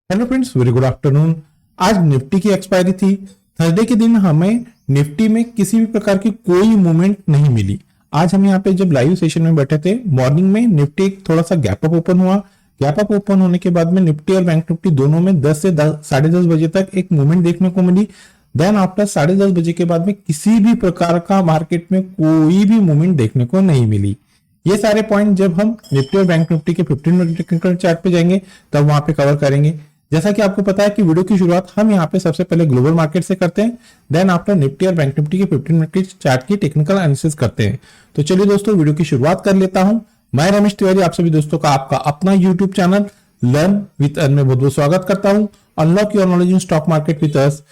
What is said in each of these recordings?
Hello friends, very good afternoon. आज Nifty की expiry थी। थर्सडे के दिन हमें निफ्टी में किसी भी प्रकार की कोई मूवमेंट नहीं मिली। आज हम यहाँ पे जब लाइव सेशन में बैठे थे, मॉर्निंग में निफ्टी थोड़ा सा गैप अप ओपन हुआ। गैप अप ओपन होने के बाद में निफ्टी और बैंक निफ्टी दोनों में 10 से 10:30 बजे तक एक मूवमेंट देखने को मिली। देन आफ्टर 10:30 बजे के बाद में किसी भी प्रकार का मार्केट में कोई भी मूवमेंट देखने को नहीं मिली। ये सारे पॉइंट जब हम निफ्टी और बैंक निफ्टी के 15 मिनट टेक्निकल चार्ट पे जाएंगे तब वहां पे कवर करेंगे। जैसा कि आपको पता है कि वीडियो की शुरुआत हम यहाँ पे सबसे पहले ग्लोबल मार्केट से करते हैं, देन आफ्टर निफ्टी और बैंक निफ्टी के 15 मिनट की चार्ट की टेक्निकल एनालिसिस करते हैं। तो चलिए दोस्तों, वीडियो की शुरुआत कर लेता हूं। मैं रमेश तिवारी आप सभी दोस्तों का आपका अपना YouTube channel learn with earn में बहुत बहुत स्वागत करता हूं। Unlock your knowledge in stock market with us.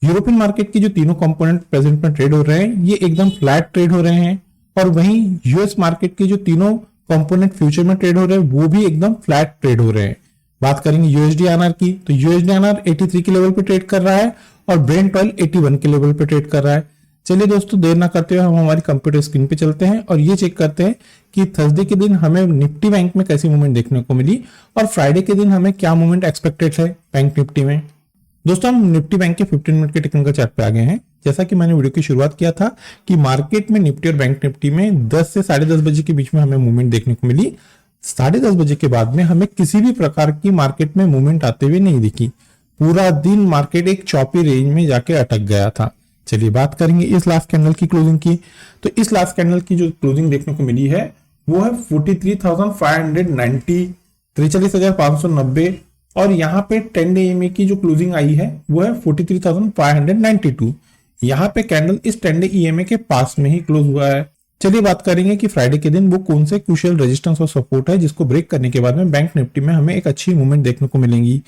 European market के जो तीनों कंपोनेंट प्रेजेंट में ट्रेड हो रहे हैं, ये एकदम फ्लैट ट्रेड हो रहे हैं, और वहीं यूएस मार्केट के जो तीनों कंपोनेंट फ्यूचर में ट्रेड हो रहे हैं वो भी एकदम फ्लैट ट्रेड हो रहे हैं। बात करेंगे यूएसडी आरआर की, तो यूएसडी आरआर 83 के लेवल पे ट्रेड कर रहा है और ब्रेंट ऑयल 81 के लेवल पे ट्रेड कर रहा है। चलिए दोस्तों, देर ना करते हुए हम हमारी कंप्यूटर स्क्रीन पे चलते हैं और ये चेक करते हैं कि थर्सडे के दिन हमें निफ्टी बैंक में कैसी मूवमेंट देखने को मिली और फ्राइडे के दिन हमें क्या मूवमेंट एक्सपेक्टेड है बैंक निफ्टी में। दोस्तों, हम निफ्टी बैंक के 15 मिनट के टेक्निकल चार्ट पे आ गए हैं। जैसा कि मैंने वीडियो की शुरुआत किया था कि मार्केट में निफ्टी और बैंक निफ्टी में 10 से 10:30 बजे के बीच में हमें मूवमेंट देखने को मिली। 10:30 बजे के बाद में हमें किसी भी प्रकार की मार्केट में मूवमेंट आते हुए नहीं दिखी। पूरा दिन मार्केट एक चौपी रेंज में जाके अटक गया था। चलिए बात करेंगे इस लास्ट कैंडल की क्लोजिंग की। तो इस लास्ट कैंडल की जो क्लोजिंग देखने को मिली है वो है 43,590, 43,590, और यहाँ पे 10 डे EMA की जो क्लोजिंग आई है वो है 43,592। यहाँ पे कैंडल इस 10 डे EMA के पास में ही क्लोज हुआ है। चलिए बात करेंगे कि फ्राइडे के दिन वो कौन से क्रूशियल रेजिस्टेंस और सपोर्ट है जिसको ब्रेक करने के बाद में बैंक निफ्टी में हमें एक अच्छी मूवमेंट देखने को मिलेंगी।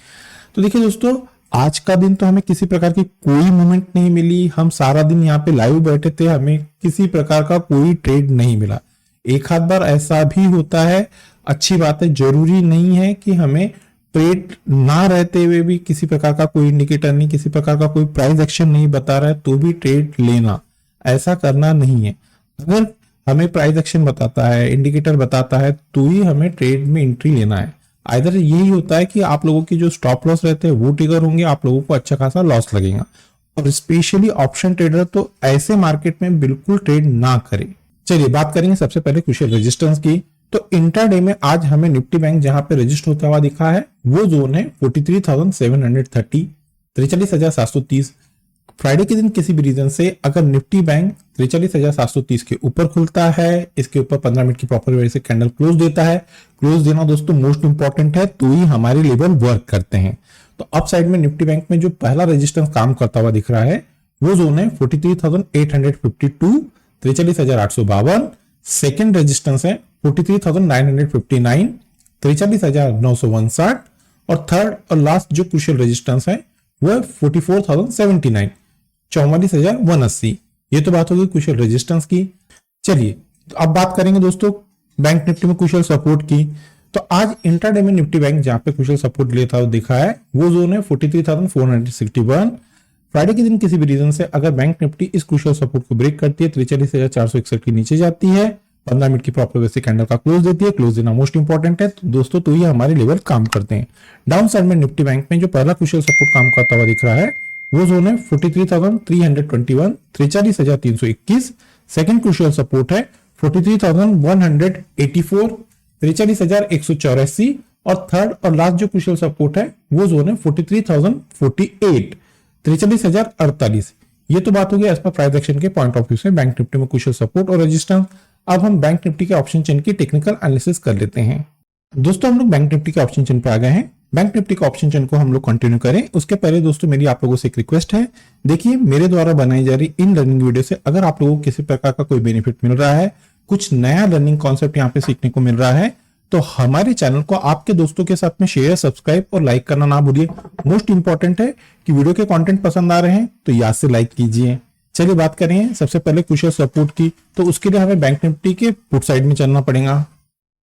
तो देखिए दोस्तों, आज का दिन तो हमें किसी प्रकार की कोई मूवमेंट नहीं मिली। हम सारा दिन यहाँ पे लाइव बैठे थे, हमें किसी प्रकार का कोई ट्रेड नहीं मिला। एक आध बार ऐसा भी होता है, अच्छी बात है, जरूरी नहीं है कि हमें ट्रेड ना रहते हुए भी किसी प्रकार का कोई इंडिकेटर नहीं, किसी प्रकार का कोई प्राइस एक्शन नहीं बता रहा है तो भी ट्रेड लेना, ऐसा करना नहीं है। अगर हमें प्राइस एक्शन बताता है, इंडिकेटर बताता है, तो ही हमें ट्रेड में एंट्री लेना है। आइदर यही होता है कि आप लोगों की जो स्टॉप लॉस रहते हैं वो ट्रिगर होंगे, आप लोगों को अच्छा खासा लॉस लगेगा। और स्पेशली ऑप्शन ट्रेडर तो ऐसे मार्केट में बिल्कुल ट्रेड ना करे। चलिए बात करेंगे सबसे पहले क्रूशियल रेजिस्टेंस की। तो इंट्राडे में आज हमें निफ्टी बैंक जहां पे रजिस्टर होता हुआ दिखा है वो जोन है 43,730, 43,730। फ्राइडे के दिन किसी भी रीजन से अगर निफ्टी बैंक 43,730 के ऊपर खुलता है, इसके ऊपर 15 मिनट की प्रॉपर वे से कैंडल क्लोज देता है। क्लोज देना दोस्तों मोस्ट इंपॉर्टेंट है, तो ही हमारे लेवल वर्क करते हैं। तो अप साइड में निफ्टी बैंक में जो पहला रेजिस्टेंस काम करता हुआ दिख रहा है वो जोन है 43,852, 43,852। सेकेंड रेजिस्टेंस है 43,959, 43,959, और थर्ड और लास्ट जो क्रूशियल रेजिस्टेंस है वो है 44,079, 44,180। ये तो बात होगी क्रूशियल रेजिस्टेंस की। चलिए तो अब बात करेंगे दोस्तों बैंक निफ्टी में क्रूशियल सपोर्ट की। तो आज इंट्राडे में निफ्टी बैंक जहां पे क्रूशियल सपोर्ट लेता हुआ दिखा है वो जोन है 43,461। फ्राइडे के दिन किसी भी रीजन से अगर बैंक निफ्टी इस क्रूशियल सपोर्ट को ब्रेक करती है, 43,461 के नीचे जाती है, 15 मिनट की प्रॉपर वे से कैंडल का क्लोज देती है। क्लोज देना मोस्ट इंपॉर्टेंट है तो दोस्तों, तो ये हमारे लेवल काम करते हैं। डाउन साइड में निफ्टी बैंक में जो पहला क्रूशियल सपोर्ट काम करता हुआ दिख रहा है वो जोन है 43,321, 43,321। सेकंड क्रूशियल सपोर्ट है 43,184, 43,184, और थर्ड और लास्ट जो क्रूशियल सपोर्ट है वो जोन है 43,048, 43,048। ये तो बात होगी एज पर प्राइस एक्शन के पॉइंट ऑफ व्यू से बैंक निफ्टी में क्रूशियल सपोर्ट और रेजिस्टेंस। अब हम बैंक निफ्टी के ऑप्शन चेन की टेक्निकल एनालिसिस कर लेते हैं। दोस्तों, हम लोग बैंक निफ्टी के ऑप्शन चेन पे आ गए हैं। बैंक निफ्टी के ऑप्शन चेन को हम लोग कंटिन्यू करें उसके पहले दोस्तों मेरी आप लोगों से एक रिक्वेस्ट है। देखिए, मेरे द्वारा बनाई जा रही इन लर्निंग वीडियो से अगर आप लोगों को किसी प्रकार का कोई बेनिफिट मिल रहा है, कुछ नया लर्निंग कॉन्सेप्ट यहाँ पे सीखने को मिल रहा है, तो हमारे चैनल को आपके दोस्तों के साथ में शेयर, सब्सक्राइब और लाइक करना ना भूलिए। मोस्ट इंपॉर्टेंट है कि वीडियो के कंटेंट पसंद आ रहे हैं तो याद से लाइक कीजिए। चलिए बात करें सबसे पहले क्रूशियल सपोर्ट की। तो उसके लिए हमें बैंक निफ्टी के पुट साइड में चलना पड़ेगा।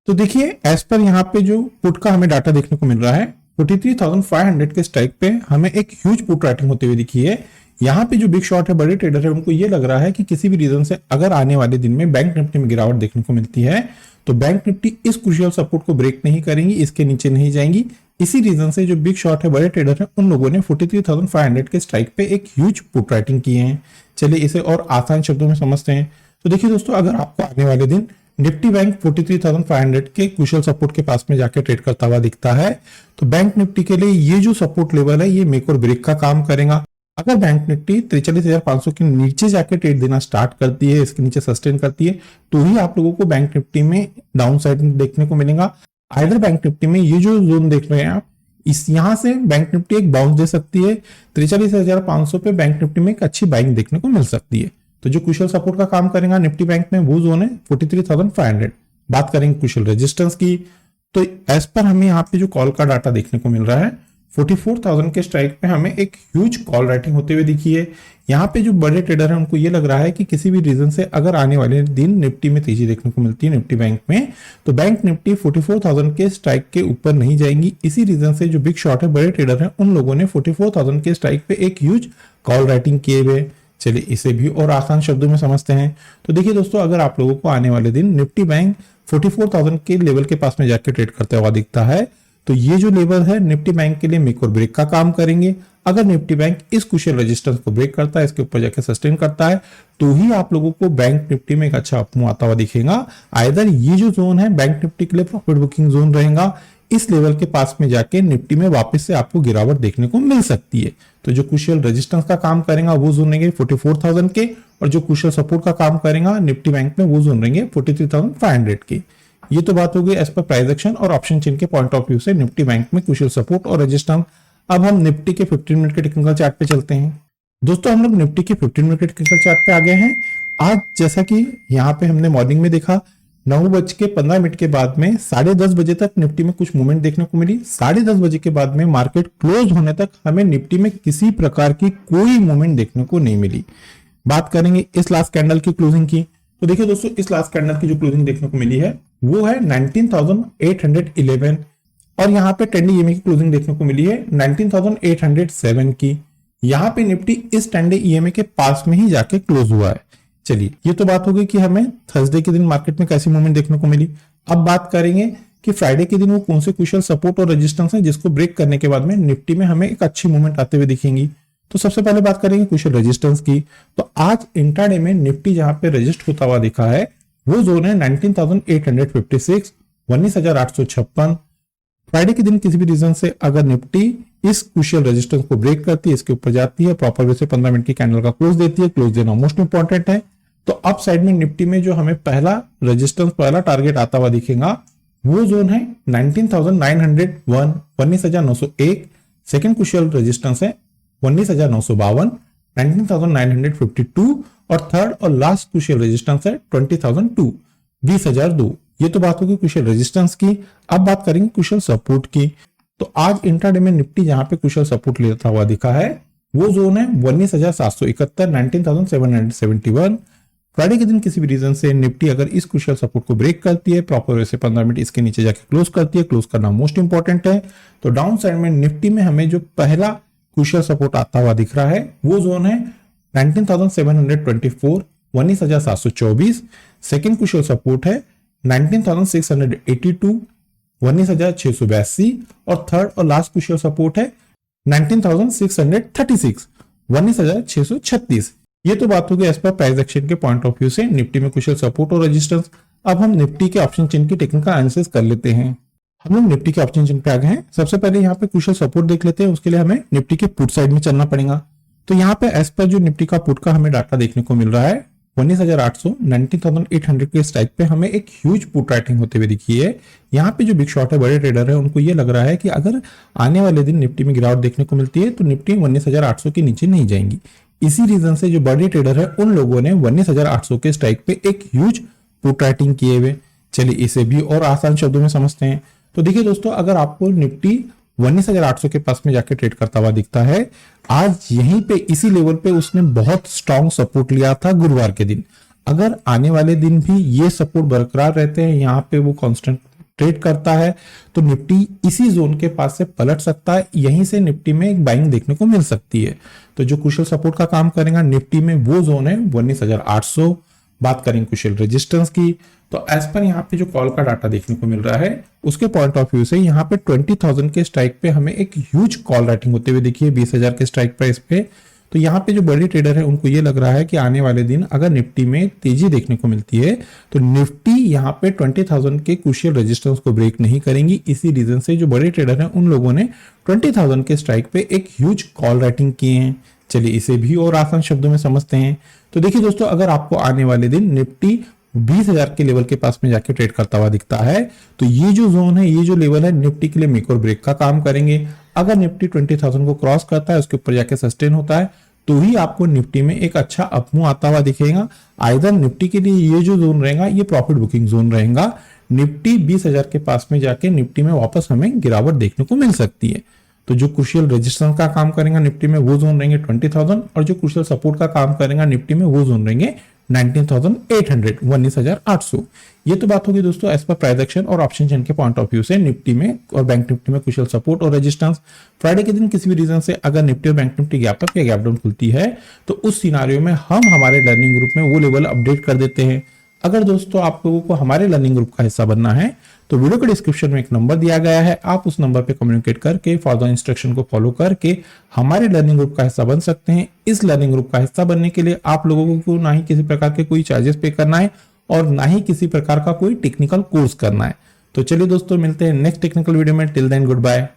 तो देखिए, एज पर यहाँ पे जो पुट का हमें डाटा देखने को मिल रहा है 43,500 के स्ट्राइक पे हमें एक ह्यूज पुट राइटिंग होते हुए दिखी है। यहाँ पे जो बिग शॉट है, बड़े ट्रेडर है, उनको ये लग रहा है कि किसी भी रीजन से अगर आने वाले दिन में बैंक निफ्टी में गिरावट देखने को मिलती है तो बैंक निफ्टी इस क्रूशियल सपोर्ट को ब्रेक नहीं करेंगी, इसके नीचे नहीं जाएंगी। इसी रीजन से जो बिग शॉट है, बड़े ट्रेडर है, उन लोगों ने 43,500 के स्ट्राइक पे एक ह्यूज पुट राइटिंग किए हैं। चलिए इसे और आसान शब्दों में समझते हैं। तो देखिए दोस्तों, अगर आपको आने वाले दिन निफ्टी बैंक 43,500 के क्रूशियल सपोर्ट के पास में जाके ट्रेड करता हुआ दिखता है, तो बैंक निफ्टी के लिए ये जो सपोर्ट लेवल है, ये मेक और ब्रेक का काम करेगा। अगर बैंक निफ्टी 43,500 के नीचे जाके ट्रेड देना स्टार्ट करती है, इसके नीचे सस्टेन करती है, तो ही आप लोगों को बैंक निफ्टी में डाउन साइड देखने को मिलेगा। आइदर बैंक निफ्टी में ये जो जोन देख रहे हैं आप, इस यहां से बैंक निफ्टी एक बाउंस दे सकती है, 43,500 पे बैंक निफ्टी में एक अच्छी बाइंग देखने को मिल सकती है। तो जो क्रूशियल सपोर्ट का काम करेगा निफ्टी बैंक में, वो जोन है 43,500। बात करेंगे क्रूशियल रेजिस्टेंस की, तो एज पर हमें यहाँ पे जो कॉल का डाटा देखने को मिल रहा है, 44,000 के स्ट्राइक पे हमें एक ह्यूज कॉल राइटिंग होते हुए दिखी है। यहाँ पे जो बड़े ट्रेडर हैं उनको ये लग रहा है कि किसी भी रीजन से अगर आने वाले दिन निफ्टी में तेजी देखने को मिलती है निफ्टी बैंक में, तो बैंक निफ्टी 44,000 के स्ट्राइक के ऊपर नहीं जाएंगी। इसी रीजन से जो बिग शॉट है, बड़े ट्रेडर हैं, उन लोगों ने 44,000 के स्ट्राइक पे एक ह्यूज कॉल राइटिंग किए हुए। चलिए इसे भी और आसान शब्दों में समझते हैं। तो देखिए दोस्तों, अगर आप लोगों को आने वाले दिन निफ्टी बैंक 44,000 के लेवल के पास में जाके ट्रेड करते हुआ दिखता है, तो ये जो लेवल है निफ्टी बैंक के लिए मेक और ब्रेक का काम करेंगे। अगर निफ्टी बैंक इस क्रूशियल रेजिस्टेंस को ब्रेक करता है, इसके ऊपर जाके सस्टेन करता है, तो ही आप लोगों को बैंक निफ्टी में एक अच्छा अपमूव आता हुआ दिखेगा। आइदर ये जो जोन है बैंक निफ्टी के लिए प्रॉफिट बुकिंग जोन रहेगा, इस लेवल के पास में जाके निफ्टी में वापस से आपको गिरावट देखने को मिल सकती है। तो जो क्रूशियल रेजिस्टेंस का काम करेगा वो जोन रहेंगे 44,000 के, और जो क्रूशियल सपोर्ट का काम करेगा निफ्टी बैंक में, वो जोन रहेंगे 43,500 के। ये तो बात हो गई एज पर प्राइस एक्शन और ऑप्शन चेन के पॉइंट ऑफ व्यू से निफ्टी बैंक में क्रूशियल सपोर्ट और रेजिस्टेंस। अब हम निफ्टी के 15 मिनट के टेक्निकल चार्ट पे चलते हैं। दोस्तों, हम लोग निफ्टी के 15 मिनट के टेक्निकल चार्ट पे आ गए हैं। आज जैसा कि यहाँ पे हमने मॉर्निंग में देखा, 9:15 के बाद में 10:30 बजे तक निफ्टी में कुछ मूवमेंट देखने को मिली। 10:30 बजे के बाद में मार्केट क्लोज होने तक हमें निफ्टी में किसी प्रकार की कोई मूवमेंट देखने को नहीं मिली। बात करेंगे इस लास्ट कैंडल की क्लोजिंग की, तो देखिए दोस्तों, इस लास्ट कैंडल की जो क्लोजिंग देखने को मिली है वो है 19,811, और यहाँ पे ट्रेंडी ईएमए की क्लोजिंग देखने को मिली है 19,807 की। यहाँ पे निफ्टी इस ट्रेंडी ईएमए के पास में ही जाके क्लोज हुआ है। चलिए, ये तो बात हो गई कि हमें थर्सडे के दिन मार्केट में कैसी मूवमेंट देखने को मिली। अब बात करेंगे कि फ्राइडे के दिन वो कौन से क्रूशियल सपोर्ट और रेजिस्टेंस है जिसको ब्रेक करने के बाद में निफ्टी में हमें एक अच्छी मूवमेंट आते हुए दिखेंगी। तो सबसे पहले बात करेंगे क्रूशियल रेजिस्टेंस की। तो आज इंट्राडे में निफ्टी जहां पे रजिस्ट होता हुआ दिखा है, वो जोन है 19,856, 19,856। फ्राइडे के दिन किसी भी रीजन से अगर निफ्टी इस क्रूशियल रेजिस्टेंस को ब्रेक करती है, इसके ऊपर जाती है, प्रॉपर वे से 15 मिनट की कैंडल का क्लोज देती है, क्लोज देना मोस्ट इंपॉर्टेंट है। तो अप साइड में निफ्टी में जो हमें पहला रेजिस्टेंस, पहला टारगेट आता हुआ दिखेगा, वो जोन है 19,901, 19,901। सेकेंड क्रूशियल रेजिस्टेंस है 19,952, 19,952, और थर्ड और लास्ट क्रूशियल रेजिस्टेंस है 20,002, 20,002। ये तो बात होगी क्रूशियल रेजिस्टेंस की। अब बात करेंगे क्रूशियल सपोर्ट की। तो आज इंट्राडे में निफ्टी जहां पे क्रूशियल सपोर्ट लेता हुआ दिखा है, वो जोन है 19,771, 19,771। फ्राइडे के दिन किसी भी रीजन से निफ्टी अगर इस क्रूशियल सपोर्ट को ब्रेक करती है, प्रॉपर वे से 15 मिनट इसके नीचे जाके क्लोज करती है, क्लोज करना मोस्ट इंपॉर्टेंट है, तो डाउन साइड में निफ्टी में हमें जो पहला क्रूशियल सपोर्ट आता हुआ दिख रहा है, वो जोन है 19,724, 19,724। सेकेंड क्रूशियल सपोर्ट है 19,682, 19,682, और थर्ड और लास्ट क्रूशियल सपोर्ट है 19,636, 19,636। ये तो बात हो गई एज पर प्राइस एक्शन के पॉइंट ऑफ व्यू से निफ्टी में क्रूशियल सपोर्ट और रेजिस्टेंस। अब हम निफ्टी के ऑप्शन चेन की टेक्निकल एनालिसिस कर लेते हैं। हम लोग निफ्टी के ऑप्शन चेन पे आ गए हैं। सबसे पहले यहाँ पे क्रूशियल सपोर्ट देख लेते हैं, उसके लिए हमें निफ्टी के पुट साइड में चलना पड़ेगा। तो यहाँ पे एज पर जो निफ्टी का पुट का हमें डाटा देखने को मिल रहा है, 19,800, 19,800 के स्ट्राइक पे हमें एक ह्यूज पुट राइटिंग होते हुए दिखी है। यहाँ पे जो बिग शॉट है, बड़े ट्रेडर है, उनको ये लग रहा है कि अगर आने वाले दिन निफ्टी में गिरावट देखने को मिलती है तो निफ्टी 19,800 के नीचे नहीं जाएंगी। इसी रीजन से जो बड़े ट्रेडर है, उन लोगों ने 19,800 के स्ट्राइक पे एक ह्यूज पुट राइटिंग किए हुए। चलिए इसे भी और आसान शब्दों में समझते हैं। तो देखिए दोस्तों, अगर आपको निफ्टी 19,800 के पास में जाके ट्रेड करता हुआ दिखता है, आज यहीं पे इसी लेवल पे उसने बहुत स्ट्रॉन्ग सपोर्ट लिया था गुरुवार के दिन। अगर आने वाले दिन भी ये सपोर्ट बरकरार रहते हैं, यहाँ पे वो कांस्टेंट ट्रेड करता है, तो निफ्टी इसी जोन के पास से पलट सकता है। यहीं से निफ्टी में एक बाइंग देखने को मिल सकती है। तो जो क्रूशियल सपोर्ट का काम करेगा निफ्टी में, वो जोन है 19,800, बात करें कुशल रेजिस्टेंस की, तो एज पर यहाँ पे जो कॉल का डाटा देखने को मिल रहा है उसके पॉइंट ऑफ व्यू से यहाँ पे 20,000 के स्ट्राइक पे हमें एक ह्यूज कॉल राइटिंग होते हुए देखिए 20,000 के स्ट्राइक प्राइस पे। तो यहाँ पे जो बड़े ट्रेडर है उनको ये लग रहा है कि आने वाले दिन अगर निफ्टी में तेजी देखने को मिलती है तो निफ्टी यहाँ पे 20,000 के क्रूशियल रेजिस्टेंस को ब्रेक नहीं करेंगी। इसी रीजन से जो बड़े ट्रेडर हैं उन लोगों ने 20,000 के स्ट्राइक पे एक ह्यूज कॉल राइटिंग किए हैं। चलिए इसे भी और आसान शब्दों में समझते हैं। तो देखिए दोस्तों, अगर आपको आने वाले दिन निफ्टी 20,000 के लेवल के पास में जाके ट्रेड करता हुआ दिखता है तो ये जो जोन है, ये जो लेवल है, निफ्टी के लिए मेक और ब्रेक का काम करेंगे। अगर निफ्टी 20,000 को क्रॉस करता है, उसके ऊपर जाके सस्टेन होता है, तो ही आपको निफ्टी में एक अच्छा अपमूव आता हुआ दिखेगा। आइदर निफ्टी के लिए ये जो जोन रहेगा ये प्रॉफिट बुकिंग जोन रहेगा। निफ्टी 20,000 के पास में जाके निफ्टी में वापस हमें गिरावट देखने को मिल सकती है। तो जो क्रूशियल रेजिस्टेंस का काम करेगा निफ्टी में वो जोन रहेंगे 20,000 और जो क्रूशियल सपोर्ट का काम करेगा निफ्टी में वो जोन रहेंगे 19,800 19,800। ये तो बात होगी दोस्तों एज पर प्राइस एक्शन और ऑप्शन चेन के पॉइंट ऑफ व्यू से निफ्टी में और बैंक निफ्टी में क्रूशियल सपोर्ट और रेजिस्टेंस। फ्राइडे के दिन किसी भी रीजन से अगर निफ्टी और बैंक निफ्टी गैप अप या गैप डाउन खुलती है तो उस सिनारियो में हम हमारे लर्निंग ग्रुप में वो लेवल अपडेट कर देते हैं। अगर दोस्तों आप लोगों को हमारे लर्निंग ग्रुप का हिस्सा बनना है तो वीडियो के डिस्क्रिप्शन में एक नंबर दिया गया है, आप उस नंबर पे कम्युनिकेट करके फॉलो इंस्ट्रक्शन को फॉलो करके हमारे लर्निंग ग्रुप का हिस्सा बन सकते हैं। इस लर्निंग ग्रुप का हिस्सा बनने के लिए आप लोगों को ना ही किसी प्रकार के कोई चार्जेस पे करना है और ना ही किसी प्रकार का कोई टेक्निकल कोर्स करना है। तो चलिए दोस्तों, मिलते हैं नेक्स्ट टेक्निकल वीडियो में। Till then good bye.